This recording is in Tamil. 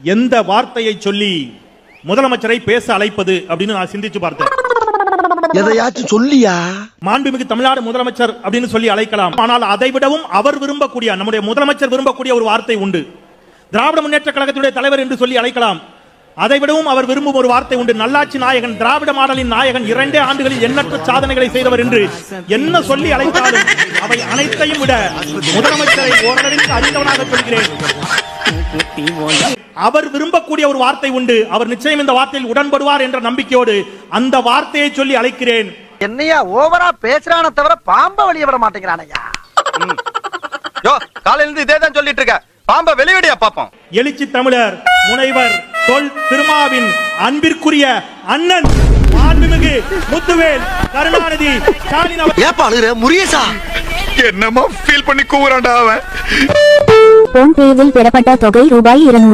எந்த வார்த்தையை சொல்லி முதலமைச்சரை பேச அழைப்பது அப்படின்னு நான் சிந்திச்சு பார்த்தேன். எதையாச்சும் சொல்லியா? மாண்புமிகு தமிழ்நாடு முதலமைச்சர் அப்படின்னு சொல்லி அழைக்கலாம். ஆனால் அதை விடவும் அவர் விரும்பக்கூடிய, நம்முடைய முதலமைச்சர் விரும்பக்கூடிய ஒரு வார்த்தை உண்டு. திராவிட முன்னேற்ற கழகத்துடைய தலைவர் என்று சொல்லி அழைக்கலாம். அதை விடவும் அவர் விரும்பும் ஒரு வார்த்தை உண்டு. நல்லாட்சி நாயகன், திராவிட மாடலின் நாயகன், 2 ஆண்டுகளில் எண்ணற்ற சாதனைகளை செய்தவர் என்று என்ன சொல்லி அழைத்தாலும் அவை அனைத்தையும் விட முதலமைச்சரை ஓரளவிற்கு அறிந்தவனாக சொல்கிறேன். அவர் விரும்பக்கூடிய ஒரு வார்த்தை உண்டு. அவர் நிச்சயம் இந்த வார்த்தையில் உடன்படுவார் என்ற நம்பிக்கையோடு அந்த வார்த்தையை சொல்லி அழைக்கிறேன். என்னையா ஓவரா பேசுறான தவிர பாம்ப வெளிய விட மாட்டேங்கிறானையா? காலையில இருந்து இதே தான் சொல்லிட்டு இருக்க. பாம்ப வெளியடியா பாப்போம். எழுச்சி தமிழர் முனைவர் தொல் திருமாவின் அன்பிற்குரிய அண்ணன் மாண்புமிகு முத்துவேல் கருணாநிதி ஸ்டாலின் அவர். ஏப்பா அழுகுற முரியசா? என்னமா ஃபீல் பண்ணி கூவுறான்டா அவன். போன்பேவில் பெறப்பட்ட தொகை ரூபாய் 200.